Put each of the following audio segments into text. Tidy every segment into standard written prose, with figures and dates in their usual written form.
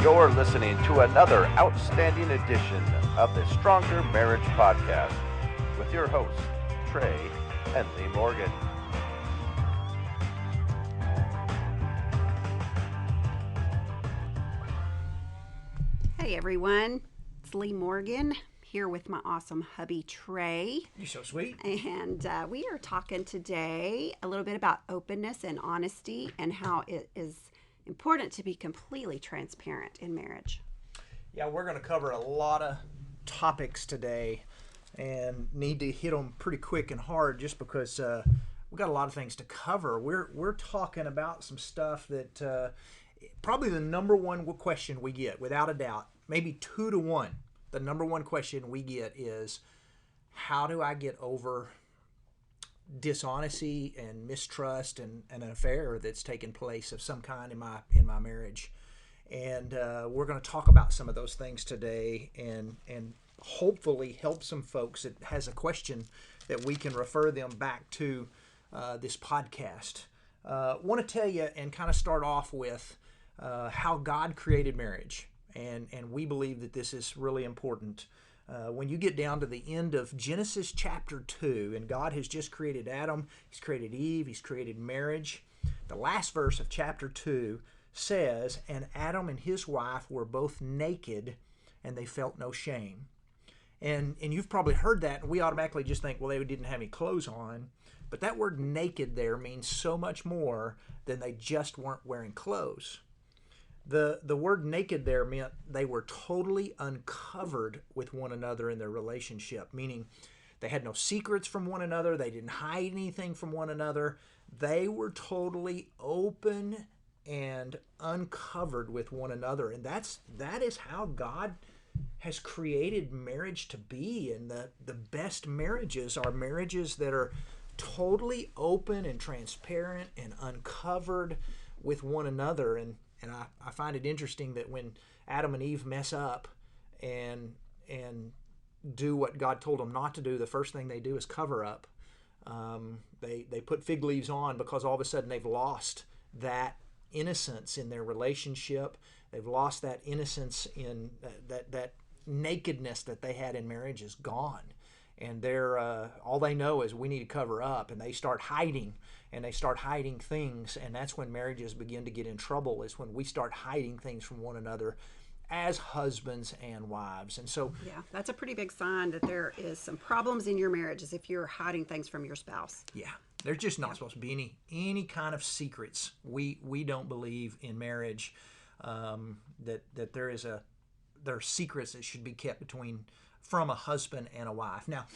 You're listening to another outstanding edition of the Stronger Marriage Podcast with your hosts, Trey and Lee Morgan. Hey everyone, it's Lee Morgan here with my awesome hubby Trey. You're so sweet. And we are talking today a little bit about openness and honesty and how it is important to be completely transparent in marriage. Yeah, we're going to cover a lot of topics today and need to hit them pretty quick and hard just because we've got a lot of things to cover. We're talking about some stuff that probably the number one question we get, without a doubt, maybe 2 to 1. The number one question we get is, how do I get over dishonesty and mistrust and an affair that's taken place of some kind in my marriage? And we're going to talk about some of those things today and hopefully help some folks that has a question that we can refer them back to this podcast. Want to tell you and kind of start off with how God created marriage. And we believe that this is really important. When you get down to the end of Genesis chapter 2, and God has just created Adam, He's created Eve, He's created marriage. The last verse of chapter 2 says, "And Adam and his wife were both naked, and they felt no shame." And you've probably heard that, and we automatically just think, well, they didn't have any clothes on. But that word naked there means so much more than they just weren't wearing clothes. The word naked there meant they were totally uncovered with one another in their relationship, meaning they had no secrets from one another. They didn't hide anything from one another. They were totally open and uncovered with one another. And that is how God has created marriage to be. And the best marriages are marriages that are totally open and transparent and uncovered with one another. And I find it interesting that when Adam and Eve mess up and do what God told them not to do, the first thing they do is cover up. They put fig leaves on because all of a sudden they've lost that innocence in their relationship. They've lost that innocence in that nakedness that they had in marriage is gone. And they're all they know is we need to cover up, and they start hiding. And they start hiding things, and that's when marriages begin to get in trouble, is when we start hiding things from one another as husbands and wives. And so, yeah, that's a pretty big sign that there is some problems in your marriage, is if you're hiding things from your spouse. Yeah, there's just not supposed to be any kind of secrets. We don't believe in marriage that there are secrets that should be kept from a husband and a wife. Now,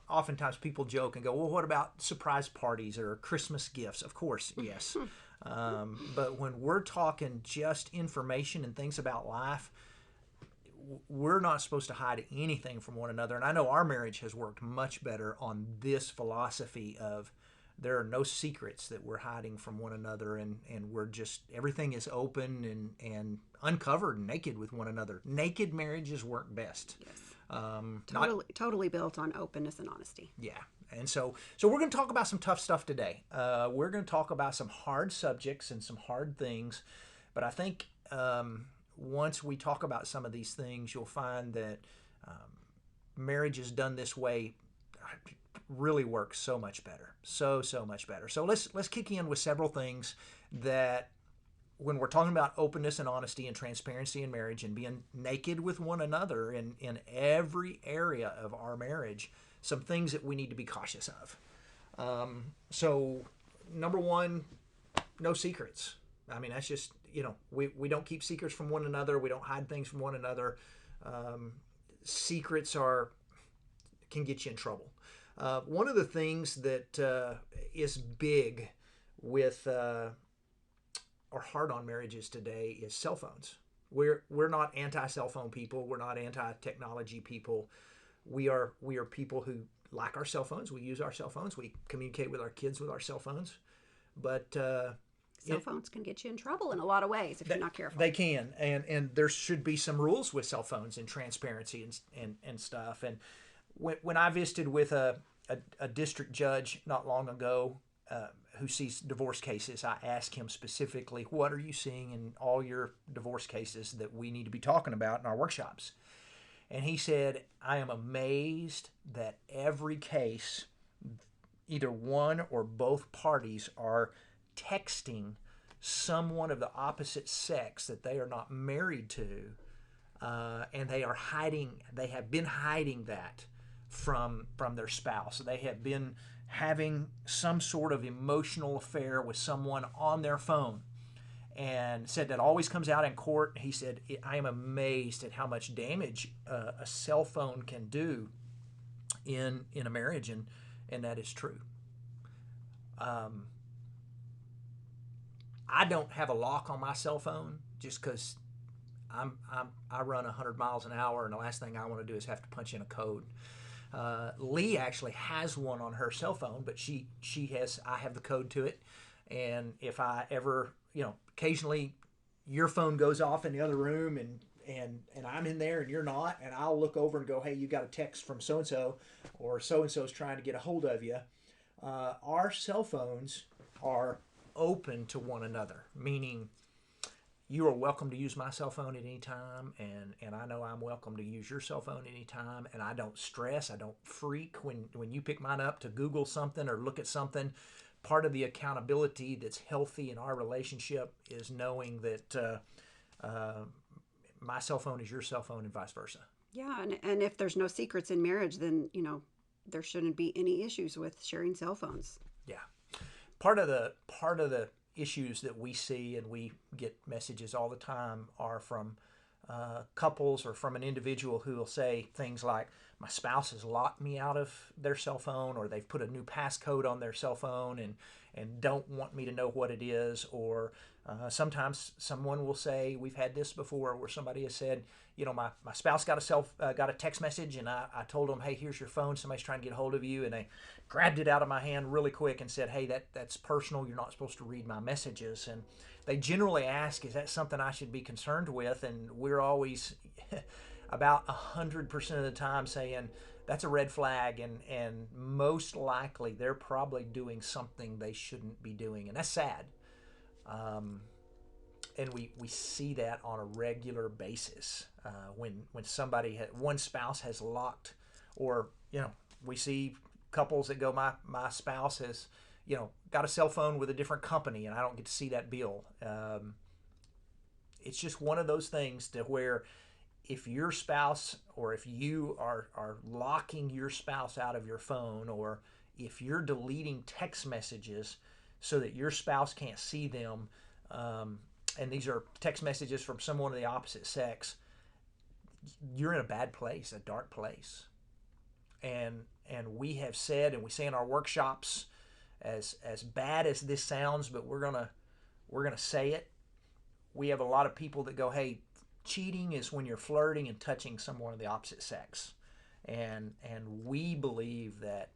oftentimes people joke and go, well, what about surprise parties or Christmas gifts? Of course, yes. But when we're talking just information and things about life, we're not supposed to hide anything from one another. And I know our marriage has worked much better on this philosophy of there are no secrets that we're hiding from one another, and we're just, everything is open and uncovered and naked with one another. Naked marriages work best. Yes. Totally built on openness and honesty. Yeah. And so we're going to talk about some tough stuff today. We're going to talk about some hard subjects and some hard things. But I think once we talk about some of these things, you'll find that marriage is done this way really works so much better. So much better. So let's kick in with several things that, when we're talking about openness and honesty and transparency in marriage and being naked with one another in every area of our marriage, some things that we need to be cautious of. So number one, no secrets. I mean, that's just, we don't keep secrets from one another. We don't hide things from one another. Secrets can get you in trouble. One of the things that is big with are hard on marriages today is cell phones. We're not anti-cell phone people. We're not anti-technology people. We are people who like our cell phones. We use our cell phones. We communicate with our kids with our cell phones. But cell phones can get you in trouble in a lot of ways if you're not careful. They can, and there should be some rules with cell phones and transparency and stuff. And when I visited with a district judge not long ago, who sees divorce cases, I ask him specifically, what are you seeing in all your divorce cases that we need to be talking about in our workshops? And he said, I am amazed that every case, either one or both parties are texting someone of the opposite sex that they are not married to, and they have been hiding that from their spouse. They have been having some sort of emotional affair with someone on their phone, and said that always comes out in court. He said, I am amazed at how much damage a cell phone can do in a marriage, and that is true. I don't have a lock on my cell phone just because I run 100 miles an hour, and the last thing I want to do is have to punch in a code. Lee actually has one on her cell phone, but I have the code to it, and if I ever, occasionally your phone goes off in the other room and I'm in there and you're not, and I'll look over and go, hey, you got a text from so-and-so, or so-and-so's trying to get a hold of you. Our cell phones are open to one another, meaning you are welcome to use my cell phone at any time, and I know I'm welcome to use your cell phone at any time, and I don't stress, I don't freak when you pick mine up to Google something or look at something. Part of the accountability that's healthy in our relationship is knowing that my cell phone is your cell phone and vice versa. Yeah, and if there's no secrets in marriage, then, there shouldn't be any issues with sharing cell phones. Yeah. Part of the issues that we see, and we get messages all the time, are from couples or from an individual who will say things like, my spouse has locked me out of their cell phone, or they've put a new passcode on their cell phone and don't want me to know what it is. Or sometimes someone will say, we've had this before, where somebody has said, my spouse got a text message, and I told them, hey, here's your phone, somebody's trying to get a hold of you, and they grabbed it out of my hand really quick and said, hey, that's personal, you're not supposed to read my messages. And they generally ask, is that something I should be concerned with? And we're always about 100% of the time saying that's a red flag, and most likely they're probably doing something they shouldn't be doing, and that's sad. And we see that on a regular basis when one spouse has locked, or we see couples that go, my spouse has got a cell phone with a different company, and I don't get to see that bill. It's just one of those things to where, if your spouse, or if you are locking your spouse out of your phone, or if you're deleting text messages so that your spouse can't see them, and these are text messages from someone of the opposite sex, you're in a bad place, a dark place. And we have said, and we say in our workshops, as bad as this sounds, but we're gonna say it. We have a lot of people that go, hey, cheating is when you're flirting and touching someone of the opposite sex. And we believe that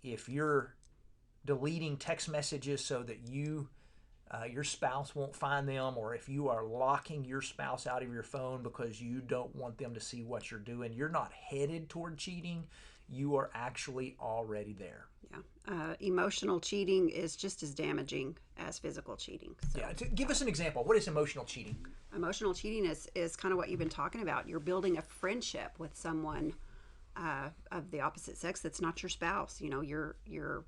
if you're deleting text messages so that your spouse won't find them, or if you are locking your spouse out of your phone because you don't want them to see what you're doing, you're not headed toward cheating. You are actually already there. Yeah. Emotional cheating is just as damaging as physical cheating. So, yeah. Give us an example. What is emotional cheating? Emotional cheating is kind of what you've been talking about. You're building a friendship with someone of the opposite sex that's not your spouse. You're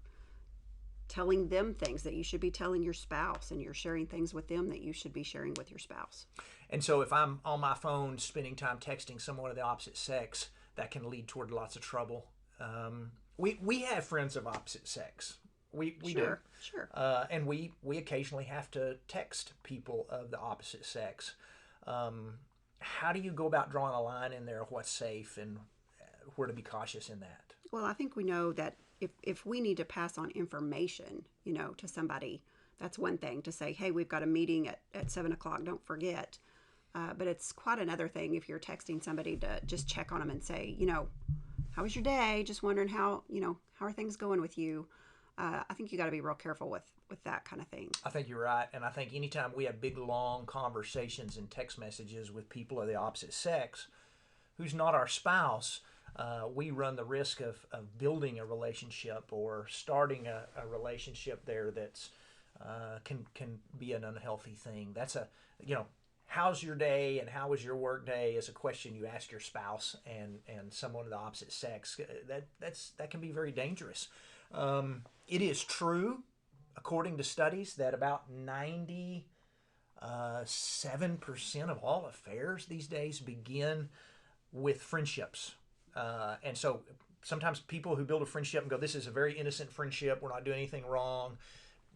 telling them things that you should be telling your spouse, and you're sharing things with them that you should be sharing with your spouse. And so if I'm on my phone spending time texting someone of the opposite sex, that can lead toward lots of trouble. We have friends of opposite sex. We do. Sure. And we occasionally have to text people of the opposite sex. How do you go about drawing a line in there of what's safe and where to be cautious in that? Well, I think we know that if we need to pass on information, to somebody, that's one thing to say, hey, we've got a meeting at 7:00, don't forget. But it's quite another thing if you're texting somebody to just check on them and say, how was your day? Just wondering how are things going with you? I think you got to be real careful with that kind of thing. I think you're right. And I think anytime we have big, long conversations and text messages with people of the opposite sex who's not our spouse, we run the risk of building a relationship or starting a relationship there that's can be an unhealthy thing. That's how's your day and how was your work day is a question you ask your spouse and someone of the opposite sex. That can be very dangerous. It is true, according to studies, that about 97% of all affairs these days begin with friendships. And so sometimes people who build a friendship and go, this is a very innocent friendship, we're not doing anything wrong.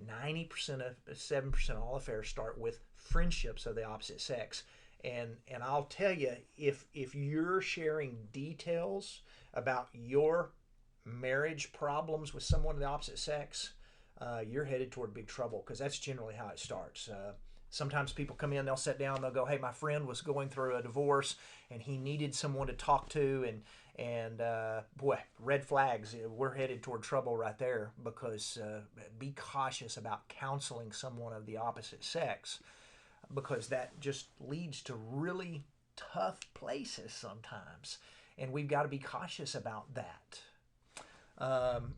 7% of all affairs start with friendships of the opposite sex. And I'll tell you, if you're sharing details about your marriage problems with someone of the opposite sex, you're headed toward big trouble, because that's generally how it starts. Sometimes people come in, they'll sit down, they'll go, hey, my friend was going through a divorce and he needed someone to talk to, and boy, red flags. We're headed toward trouble right there, because be cautious about counseling someone of the opposite sex, because that just leads to really tough places sometimes, and we've got to be cautious about that.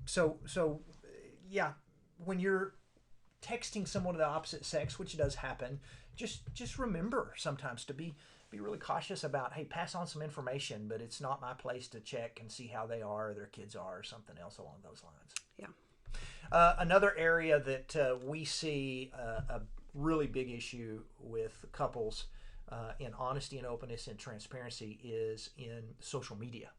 So yeah, when you're texting someone of the opposite sex, which does happen, just remember sometimes to be really cautious about, hey, pass on some information, but it's not my place to check and see how they are, or their kids are, or something else along those lines. Yeah. Another area that we see a really big issue with couples in honesty and openness and transparency is in social media.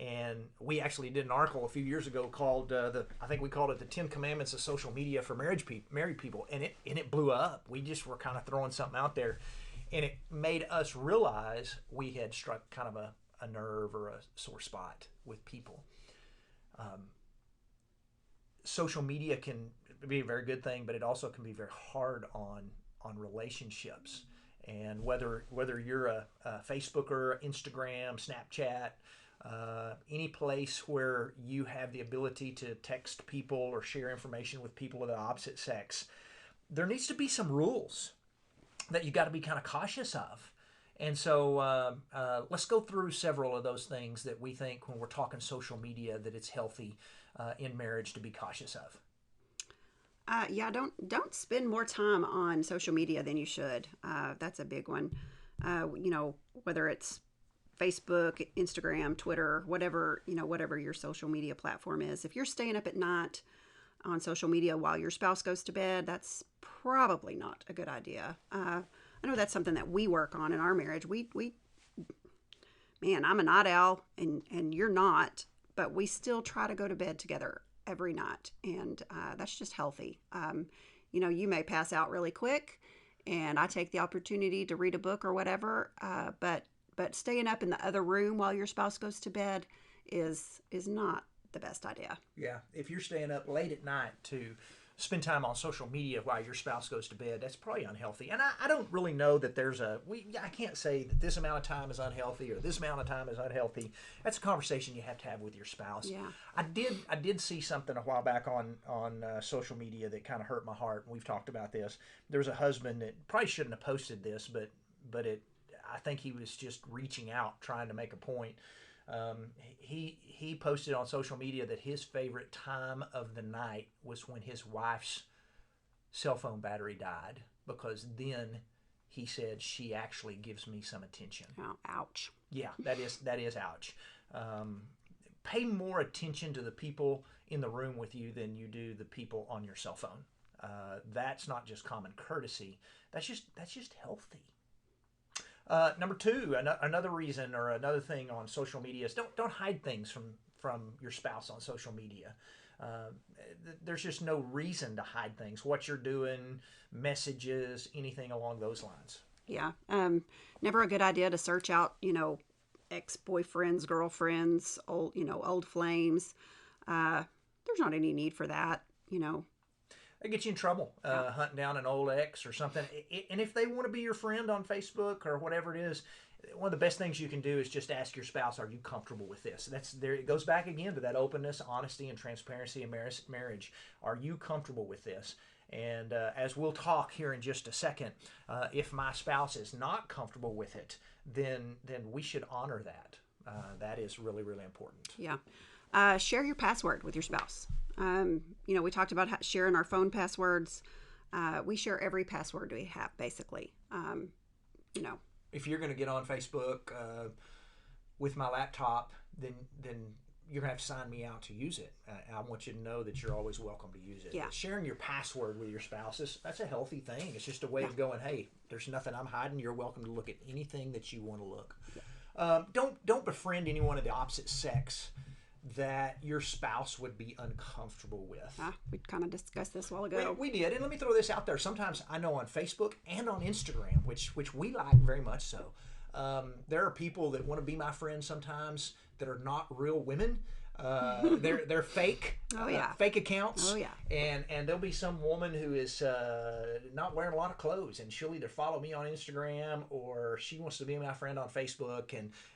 And we actually did an article a few years ago called I think we called it the 10 Commandments of Social Media for Married People, and it blew up. We just were kind of throwing something out there, and it made us realize we had struck kind of a nerve or a sore spot with people. Social media can be a very good thing, but it also can be very hard on relationships. And whether you're a Facebooker, Instagram, Snapchat, any place where you have the ability to text people or share information with people of the opposite sex, there needs to be some rules that you got to be kind of cautious of. And so let's go through several of those things that we think, when we're talking social media, that it's healthy in marriage to be cautious of. Yeah, don't spend more time on social media than you should. That's a big one. Whether it's Facebook, Instagram, Twitter, whatever your social media platform is. If you're staying up at night on social media while your spouse goes to bed, that's probably not a good idea. I know that's something that we work on in our marriage. Man, I'm a night owl and you're not, but we still try to go to bed together every night, and that's just healthy. You may pass out really quick, and I take the opportunity to read a book or whatever, but staying up in the other room while your spouse goes to bed is not the best idea. Yeah, if you're staying up late at night to spend time on social media while your spouse goes to bed, that's probably unhealthy. And I don't really know that I can't say that this amount of time is unhealthy or this amount of time is unhealthy. That's a conversation you have to have with your spouse. Yeah. I did see something a while back on social media that kind of hurt my heart. We've talked about this. There was a husband that probably shouldn't have posted this, but I think he was just reaching out, trying to make a point. He posted on social media that his favorite time of the night was when his wife's cell phone battery died, because then he said, she actually gives me some attention. Oh, ouch. Yeah, that is ouch. Pay more attention to the people in the room with you than you do the people on your cell phone. That's not just common courtesy. That's just healthy. Number two, another reason or another thing on social media is don't hide things from your spouse on social media. There's just no reason to hide things. What you're doing, messages, anything along those lines. Yeah. Never a good idea to search out, ex-boyfriends, girlfriends, old flames. There's not any need for that, It gets you in trouble, hunting down an old ex or something. And if they want to be your friend on Facebook or whatever it is, one of the best things you can do is just ask your spouse, are you comfortable with this? It goes back again to that openness, honesty, and transparency in marriage. Are you comfortable with this? And as we'll talk here in just a second, if my spouse is not comfortable with it, then we should honor that. That is really, really important. Yeah. Share your password with your spouse. We talked about sharing our phone passwords. We share every password we have, basically. If you're going to get on Facebook with my laptop, then you're going to have to sign me out to use it. I want you to know that you're always welcome to use it. Yeah. But sharing your password with your spouse, that's a healthy thing. It's just a way of going, hey, there's nothing I'm hiding. You're welcome to look at anything that you want to look. Yeah. Don't befriend anyone of the opposite sex that your spouse would be uncomfortable with. We kind of discussed this a while ago. We did, and let me throw this out there. Sometimes I know on Facebook and on Instagram, which we like very much so, there are people that want to be my friends sometimes that are not real women. They're fake. Oh yeah. Fake accounts. Oh yeah. And there'll be some woman who is not wearing a lot of clothes, and she'll either follow me on Instagram or she wants to be my friend on Facebook,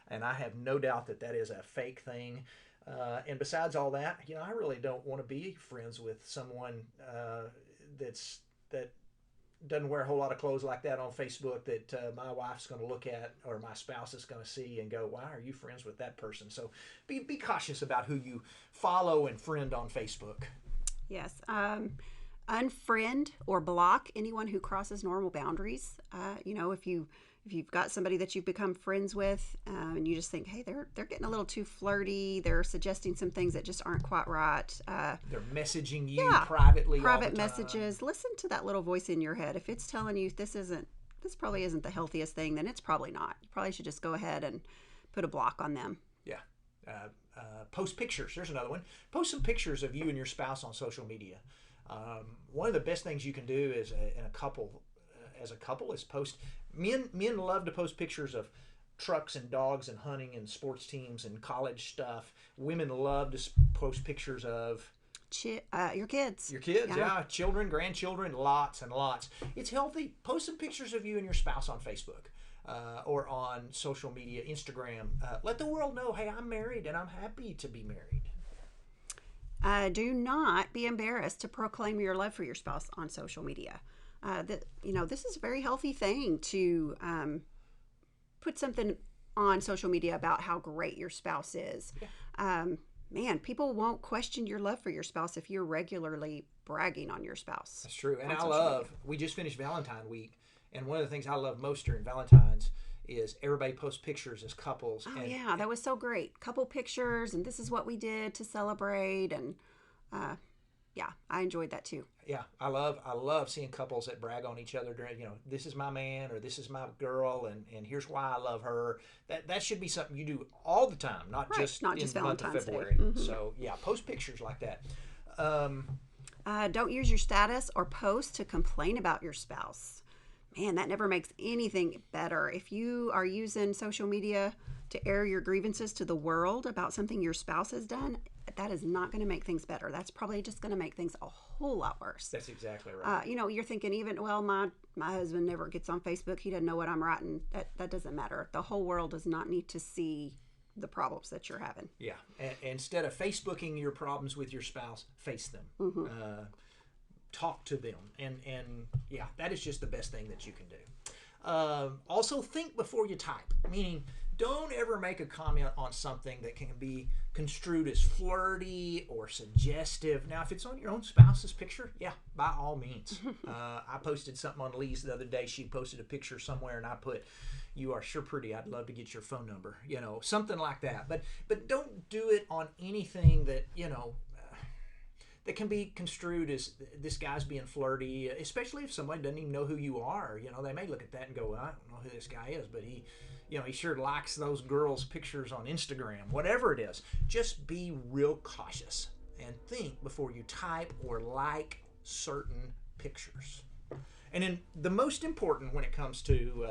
and I have no doubt that is a fake thing. And besides all that, I really don't want to be friends with someone that doesn't wear a whole lot of clothes like that on Facebook that my wife's going to look at or my spouse is going to see and go, why are you friends with that person? So be cautious about who you follow and friend on Facebook. Yes. Unfriend or block anyone who crosses normal boundaries. If you've got somebody that you've become friends with and you just think, hey, they're getting a little too flirty, they're suggesting some things that just aren't quite right. They're messaging you privately. Private all the time. messages. Listen to that little voice in your head. If it's telling you this probably isn't the healthiest thing, then it's probably not. You probably should just go ahead and put a block on them. Yeah. Post pictures. There's another one. Post some pictures of you and your spouse on social media. One of the best things you can do as a couple is post. Men love to post pictures of trucks and dogs and hunting and sports teams and college stuff. Women love to post pictures of your kids. Your kids, yeah. Children, grandchildren, lots and lots. It's healthy. Post some pictures of you and your spouse on Facebook or on social media, Instagram. Let the world know, hey, I'm married and I'm happy to be married. Do not be embarrassed to proclaim your love for your spouse on social media. This is a very healthy thing to put something on social media about how great your spouse is. Yeah. People won't question your love for your spouse if you're regularly bragging on your spouse. That's true. And we just finished Valentine week, and one of the things I love most during Valentine's is everybody posts pictures as couples. Oh, that was so great. Couple pictures, and this is what we did to celebrate, and I enjoyed that too. Yeah, I love seeing couples that brag on each other during, this is my man or this is my girl and here's why I love her. That should be something you do all the time, not just in the month of February. Mm-hmm. So post pictures like that. Don't use your status or post to complain about your spouse. Man, that never makes anything better. If you are using social media to air your grievances to the world about something your spouse has done, that is not going to make things better. That's probably just going to make things a whole lot worse. That's exactly right. You're thinking my husband never gets on Facebook. He doesn't know what I'm writing. That doesn't matter. The whole world does not need to see the problems that you're having. Yeah. Instead of Facebooking your problems with your spouse, face them. Mm-hmm. Talk to them. And that is just the best thing that you can do. Also, think before you type, meaning don't ever make a comment on something that can be construed as flirty or suggestive. Now, if it's on your own spouse's picture, by all means. I posted something on Lee's the other day. She posted a picture somewhere, and I put, "You are sure pretty. I'd love to get your phone number." Something like that. But don't do it on anything that, that can be construed as this guy's being flirty, especially if somebody doesn't even know who you are. They may look at that and go, I don't know who this guy is, but he sure likes those girls' pictures on Instagram. Whatever it is, just be real cautious and think before you type or like certain pictures. And then the most important when it comes to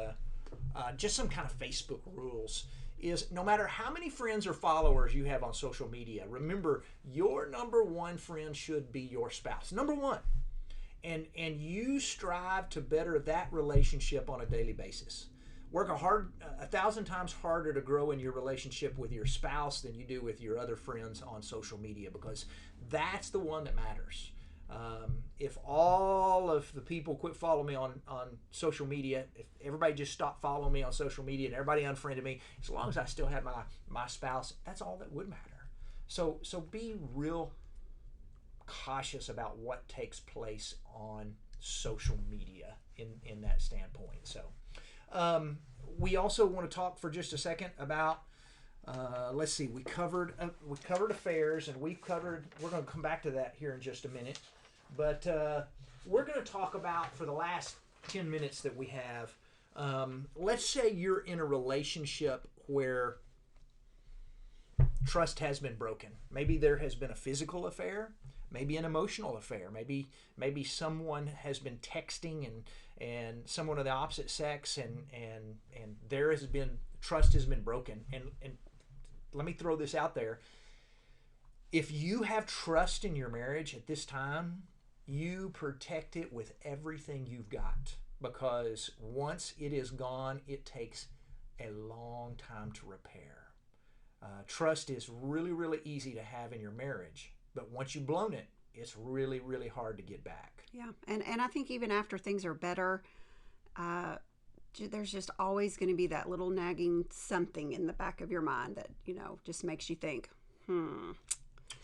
just some kind of Facebook rules is no matter how many friends or followers you have on social media, remember your number one friend should be your spouse. Number one. And you strive to better that relationship on a daily basis. Work 1,000 times harder to grow in your relationship with your spouse than you do with your other friends on social media, because that's the one that matters. If all of the people quit following me on social media, if everybody just stopped following me on social media and everybody unfriended me, as long as I still had my spouse, that's all that would matter. So be real cautious about what takes place on social media in that standpoint. So we also want to talk for just a second about let's see, we covered affairs, and we're going to come back to that here in just a minute. But we're going to talk about, for the last 10 minutes that we have, let's say you're in a relationship where trust has been broken. Maybe there has been a physical affair, maybe an emotional affair, maybe someone has been texting and someone of the opposite sex, and there has been, trust has been broken. And let me throw this out there. If you have trust in your marriage at this time, you protect it with everything you've got, because once it is gone, it takes a long time to repair. Trust is really, really easy to have in your marriage, but once you've blown it, it's really, really hard to get back. Yeah, and I think even after things are better, there's just always going to be that little nagging something in the back of your mind that, just makes you think,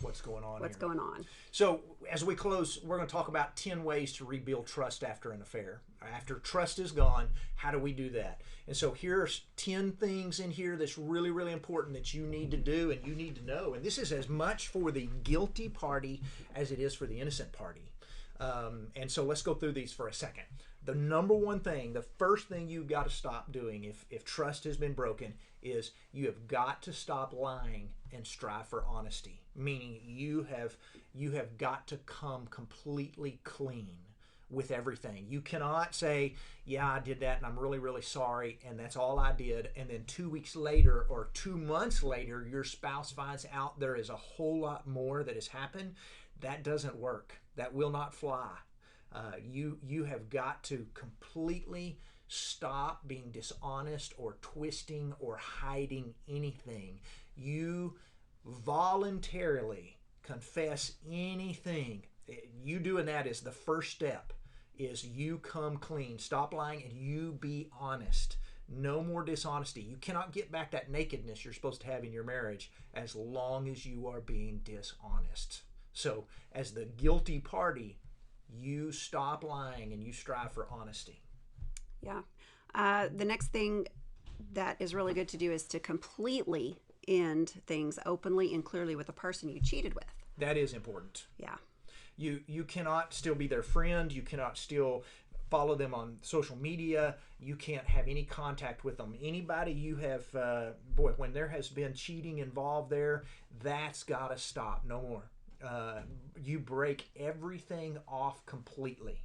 what's going on What's here? going on? So as we close, we're going to talk about 10 ways to rebuild trust after an affair. After trust is gone, how do we do that? And so here's 10 things in here that's really, really important that you need to do and you need to know. And this is as much for the guilty party as it is for the innocent party. And so let's go through these for a second. The number one thing, the first thing you've got to stop doing if trust has been broken, is you have got to stop lying and strive for honesty. Meaning you have got to come completely clean with everything. You cannot say, yeah, I did that and I'm really, really sorry and that's all I did, and then 2 weeks later or 2 months later your spouse finds out there is a whole lot more that has happened. That doesn't work. That will not fly. You have got to completely stop being dishonest or twisting or hiding anything. You voluntarily confess anything. You doing that is the first step, is you come clean. Stop lying and you be honest. No more dishonesty. You cannot get back that nakedness you're supposed to have in your marriage as long as you are being dishonest. So as the guilty party, you stop lying and you strive for honesty. Yeah. The next thing that is really good to do is to completely end things openly and clearly with the person you cheated with. That is important. Yeah. You cannot still be their friend. You cannot still follow them on social media. You can't have any contact with them. Anybody you have, when there has been cheating involved there, that's got to stop. No more. You break everything off completely.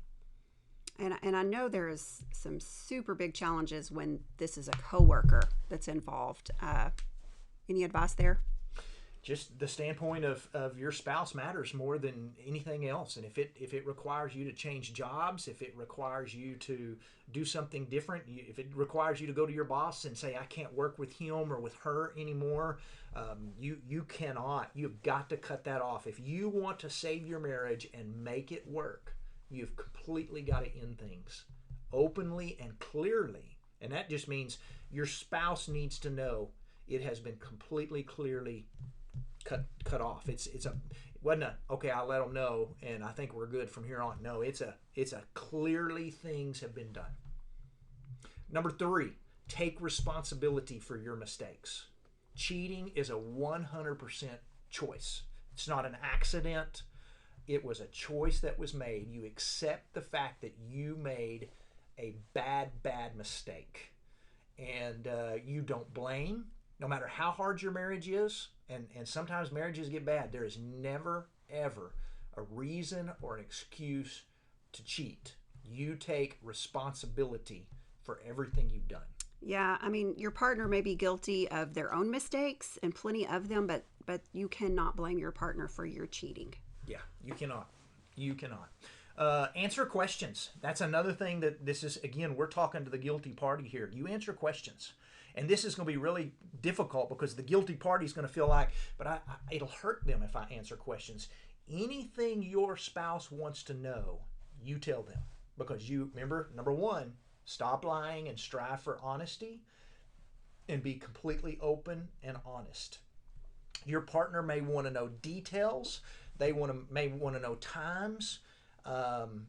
And I know there's some super big challenges when this is a coworker that's involved. Any advice there? Just the standpoint of your spouse matters more than anything else. And if it requires you to change jobs, if it requires you to do something different, if it requires you to go to your boss and say, I can't work with him or with her anymore, you cannot. You've got to cut that off. If you want to save your marriage and make it work, you've completely got to end things openly and clearly. And that just means your spouse needs to know it has been completely, clearly cut off. It wasn't a, okay, I'll let them know and I think we're good from here on. No, it's a clearly things have been done. Number 3, take responsibility for your mistakes. Cheating is a 100% choice. It's not an accident. It was a choice that was made. You accept the fact that you made a bad mistake. And you don't blame, no matter how hard your marriage is. And sometimes marriages get bad. There is never, ever a reason or an excuse to cheat. You take responsibility for everything you've done. Yeah, I mean, your partner may be guilty of their own mistakes, and plenty of them, but you cannot blame your partner for your cheating. Yeah, you cannot. You cannot. Answer questions. That's another thing that this is, again, we're talking to the guilty party here. You answer questions. And this is going to be really difficult because the guilty party is going to feel like, but it'll hurt them if I answer questions. anything your spouse wants to know, you tell them. Because you, remember, number one, stop lying and strive for honesty and be completely open and honest. Your partner may want to know details. They may want to know times, and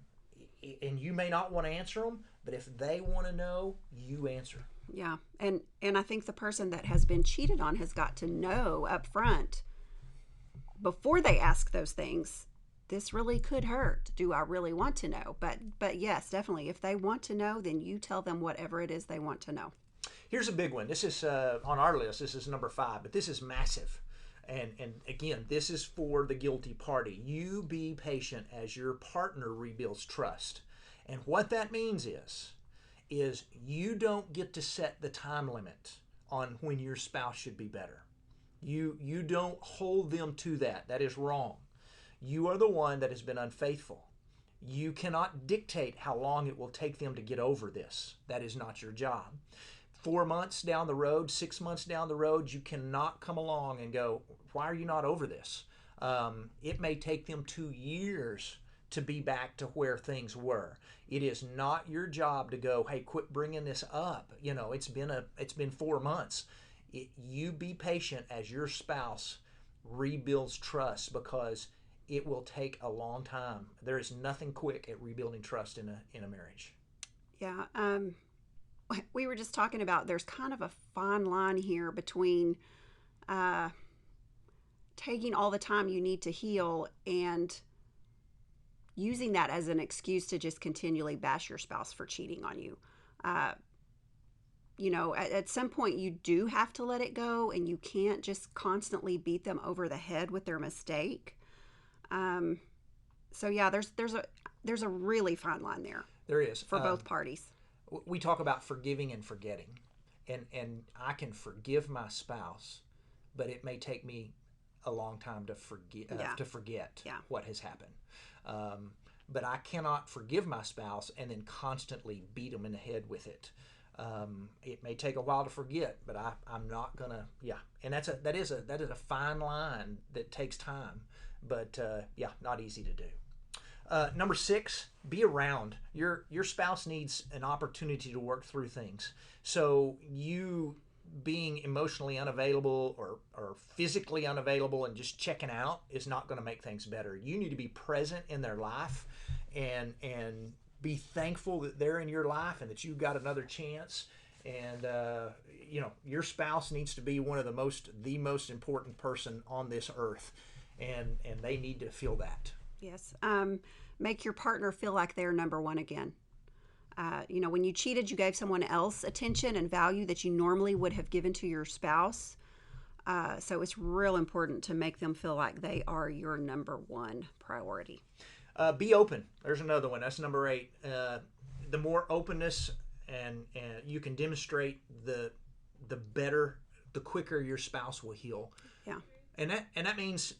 you may not want to answer them. But if they want to know, you answer. Yeah, and I think the person that has been cheated on has got to know up front before they ask those things. This really could hurt. Do I really want to know? But yes, definitely. If they want to know, then you tell them whatever it is they want to know. Here's a big one. This is on our list. This is number 5, but this is massive. And again, this is for the guilty party. You be patient as your partner rebuilds trust. And what that means is you don't get to set the time limit on when your spouse should be better. You don't hold them to that. That is wrong. You are the one that has been unfaithful. You cannot dictate how long it will take them to get over this. That is not your job. 4 months down the road, 6 months down the road, you cannot come along and go, why are you not over this? It may take them 2 years to be back to where things were. It is not your job to go, hey, quit bringing this up. You know, it's been 4 months. You be patient as your spouse rebuilds trust, because it will take a long time. There is nothing quick at rebuilding trust in a marriage. Yeah. We were just talking about there's kind of a fine line here between taking all the time you need to heal and using that as an excuse to just continually bash your spouse for cheating on you. You know, at some point you do have to let it go, and you can't just constantly beat them over the head with their mistake. So yeah, there's a really fine line there. There is for both parties. We talk about forgiving and forgetting, and I can forgive my spouse, but it may take me a long time to forget what has happened. But I cannot forgive my spouse and then constantly beat them in the head with it. It may take a while to forget, but I'm not gonna. Yeah, and that is a fine line that takes time, but not easy to do. Number 6, be around. Your spouse needs an opportunity to work through things. So you being emotionally unavailable or physically unavailable and just checking out is not going to make things better. You need to be present in their life and be thankful that they're in your life and that you've got another chance. And your spouse needs to be one of the most important person on this earth, and they need to feel that. Yes. Make your partner feel like they're number one again. When you cheated, you gave someone else attention and value that you normally would have given to your spouse. So it's real important to make them feel like they are your number one priority. Be open. There's another one. That's number 8. The more openness and you can demonstrate, the better, the quicker your spouse will heal. Yeah. And that means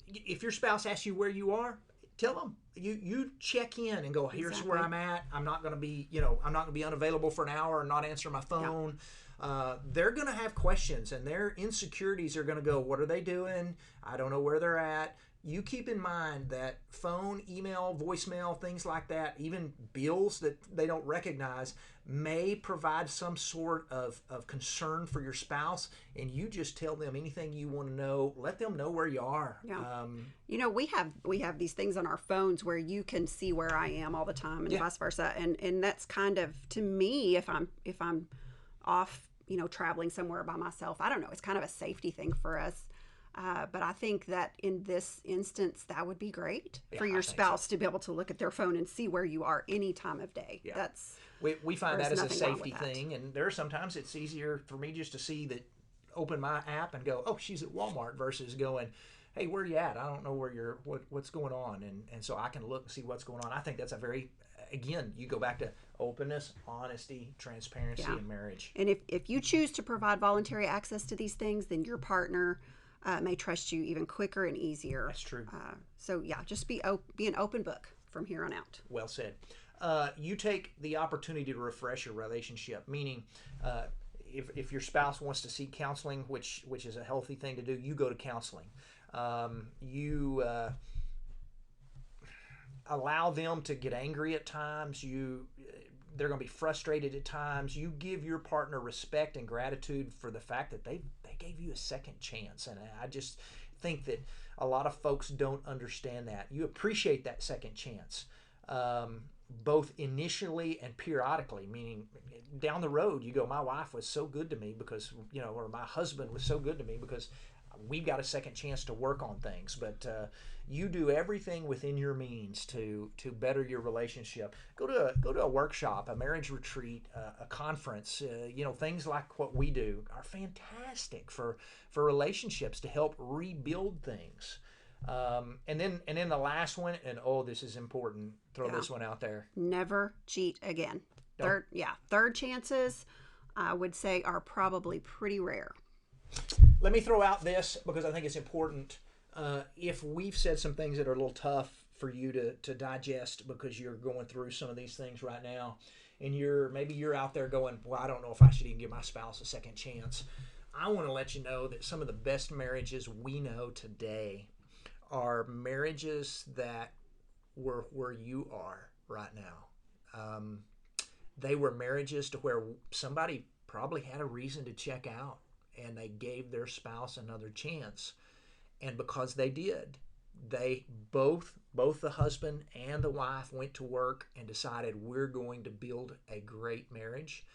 if your spouse asks you where you are, tell them. You check in and go, here's Exactly. where I'm at. I'm not going to be unavailable for an hour and not answer my phone. Yeah. They're going to have questions, and their insecurities are going to go, what are they doing? I don't know where they're at. You keep in mind that phone, email, voicemail, things like that, even bills that they don't recognize, may provide some sort of concern for your spouse, and you just tell them anything you want to know. Let them know where you are. Yeah. We have these things on our phones where you can see where I am all the time, and vice versa. And that's kind of, to me, if I'm off, traveling somewhere by myself, I don't know, it's kind of a safety thing for us. But I think that in this instance, that would be great for your spouse to be able to look at their phone and see where you are any time of day. Yeah. We find that as a safety thing, and there are sometimes it's easier for me just to see that, open my app and go, oh, she's at Walmart, versus going, hey, where are you at? I don't know where what's going on, and so I can look and see what's going on. I think that's a very, again, you go back to openness, honesty, transparency in marriage. And if you choose to provide voluntary access to these things, then your partner may trust you even quicker and easier. That's true. Just be an open book from here on out. Well said. You take the opportunity to refresh your relationship, meaning if your spouse wants to seek counseling, which is a healthy thing to do, you go to counseling. allow them to get angry at times. They're going to be frustrated at times. You give your partner respect and gratitude for the fact that they gave you a second chance. And I just think that a lot of folks don't understand that. You appreciate that second chance, both initially and periodically, meaning down the road you go, my wife was so good to me because, or my husband was so good to me because we've got a second chance to work on things. But you do everything within your means to better your relationship. Go to a workshop, a marriage retreat, a conference. Things like what we do are fantastic for relationships to help rebuild things. And then the last one, and this is important. Throw this one out there. Never cheat again. Third chances, I would say, are probably pretty rare. Let me throw out this because I think it's important. If we've said some things that are a little tough for you to digest because you're going through some of these things right now, and maybe you're out there going, well, I don't know if I should even give my spouse a second chance. I want to let you know that some of the best marriages we know today are marriages that were where you are right now. They were marriages to where somebody probably had a reason to check out, and they gave their spouse another chance. And because they did, they both the husband and the wife went to work and decided we're going to build a great marriage.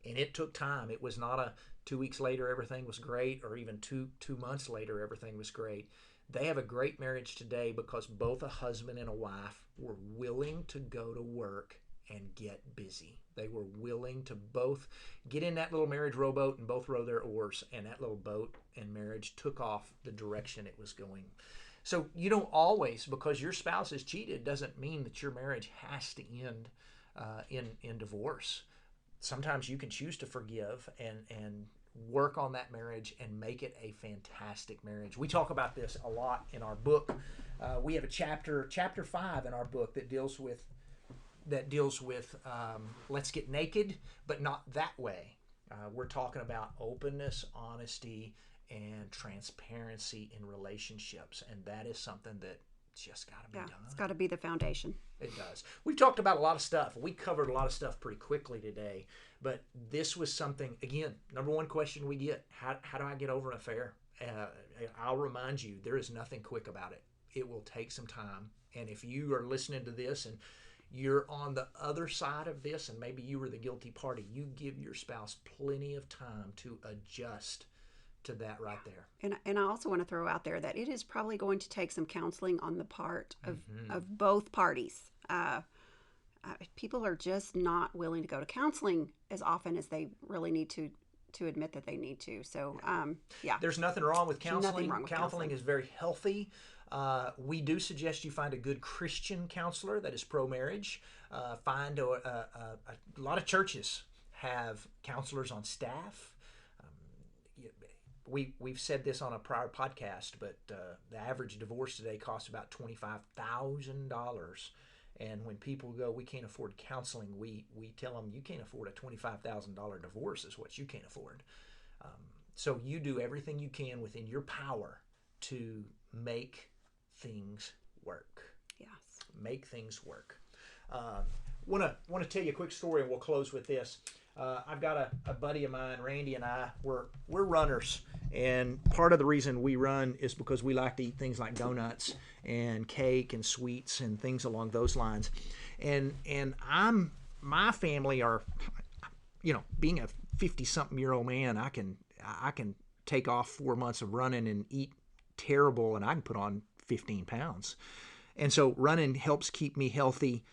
And it took time. It was not a 2 weeks later everything was great, or even two months later everything was great. They have a great marriage today because both a husband and a wife were willing to go to work and get busy. They were willing to both get in that little marriage rowboat and both row their oars, and that little boat and marriage took off the direction it was going. So you don't always, because your spouse has cheated, doesn't mean that your marriage has to end in divorce. Sometimes you can choose to forgive and work on that marriage and make it a fantastic marriage. We talk about this a lot in our book. We have a chapter 5 in our book that deals with let's get naked, but not that way. We're talking about openness, honesty, and transparency in relationships, and that is something that just got to be done. It's got to be the foundation. It does. We've talked about a lot of stuff. We covered a lot of stuff pretty quickly today, but this was something, again, number one question we get, how do I get over an affair? I'll remind you, there is nothing quick about it. It will take some time, and if you are listening to this and you're on the other side of this, and maybe you were the guilty party, you give your spouse plenty of time to adjust to that right there. And I also want to throw out there that it is probably going to take some counseling on the part of both parties. People are just not willing to go to counseling as often as they really need to admit that they need to. So, There's nothing wrong with counseling. Nothing wrong with counseling is very healthy. We do suggest you find a good Christian counselor that is pro-marriage. Find a lot of churches have counselors on staff. We've said this on a prior podcast, but the average divorce today costs about $25,000. And when people go, we can't afford counseling, we tell them you can't afford a $25,000 divorce is what you can't afford. So you do everything you can within your power to make things work. Yes. Make things work. Want to tell you a quick story, and we'll close with this. I've got a buddy of mine, Randy, and we're runners, and part of the reason we run is because we like to eat things like donuts and cake and sweets and things along those lines. And my family are, being a 50-something-year-old man, I can take off 4 months of running and eat terrible, and I can put on 15 pounds. And so running helps keep me healthy.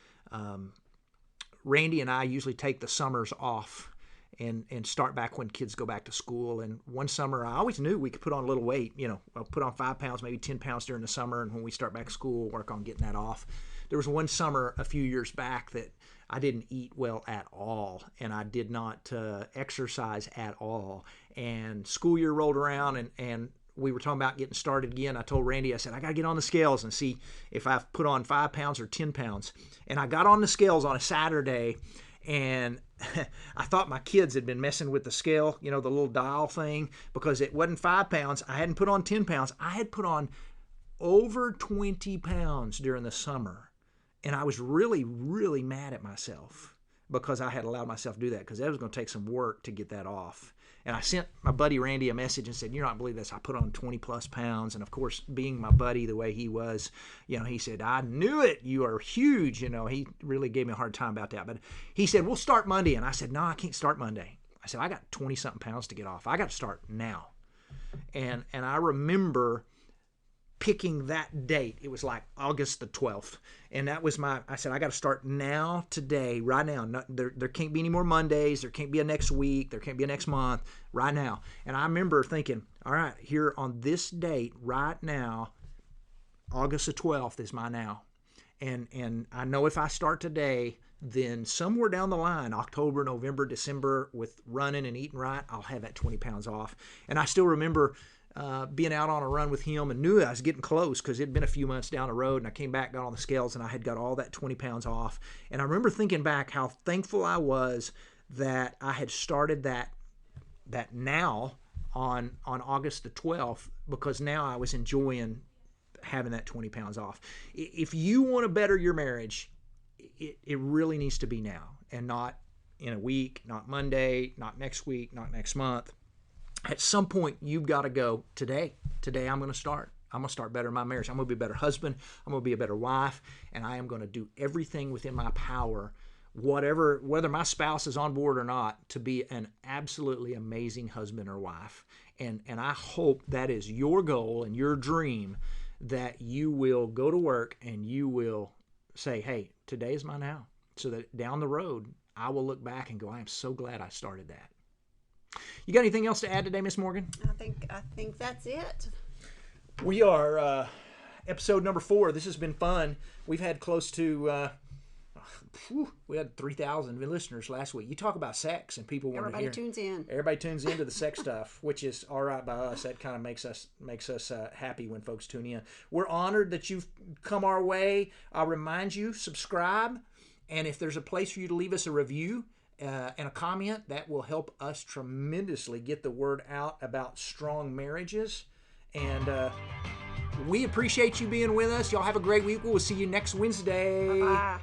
Randy and I usually take the summers off and start back when kids go back to school. And one summer, I always knew we could put on a little weight. I'll put on 5 pounds, maybe 10 pounds during the summer. And when we start back to school, work on getting that off. There was one summer a few years back that I didn't eat well at all. And I did not exercise at all. And school year rolled around and we were talking about getting started again. I told Randy, I said, I got to get on the scales and see if I've put on 5 pounds or 10 pounds. And I got on the scales on a Saturday, and I thought my kids had been messing with the scale, the little dial thing, because it wasn't 5 pounds. I hadn't put on 10 pounds. I had put on over 20 pounds during the summer. And I was really, really mad at myself because I had allowed myself to do that, because that was going to take some work to get that off. And I sent my buddy Randy a message and said, "You're not believe this. I put on 20 plus pounds." And of course, being my buddy the way he was, he said, "I knew it. You are huge." He really gave me a hard time about that. But he said, "We'll start Monday." And I said, "No, I can't start Monday." I said, "I got 20 something pounds to get off. I got to start now." And I remember picking that date. It was like August the 12th. And that was I said, I got to start now, today, right now. There can't be any more Mondays. There can't be a next week. There can't be a next month. Right now. And I remember thinking, all right, here on this date, right now, August the 12th is my now. And I know if I start today, then somewhere down the line, October, November, December, with running and eating right, I'll have that 20 pounds off. And I still remember being out on a run with him and knew I was getting close, because it had been a few months down the road, and I came back, got on the scales, and I had got all that 20 pounds off. And I remember thinking back how thankful I was that I had started that now on August the 12th, because now I was enjoying having that 20 pounds off. If you want to better your marriage, it really needs to be now, and not in a week, not Monday, not next week, not next month. At some point, you've got to go, today I'm going to start. I'm going to start better in my marriage. I'm going to be a better husband. I'm going to be a better wife. And I am going to do everything within my power, whether my spouse is on board or not, to be an absolutely amazing husband or wife. And I hope that is your goal and your dream, that you will go to work and you will say, hey, today is my now. So that down the road, I will look back and go, I am so glad I started that. You got anything else to add today, Miss Morgan? I think that's it. We are episode number 4. This has been fun. We've had close to we had 3,000 listeners last week. You talk about sex and people want to hear. Everybody tunes into the sex stuff, which is all right by us. That kind of makes us happy when folks tune in. We're honored that you've come our way. I'll remind you, subscribe, and if there's a place for you to leave us a review and a comment, that will help us tremendously get the word out about strong marriages. And we appreciate you being with us. Y'all have a great week. We'll see you next Wednesday. Bye-bye.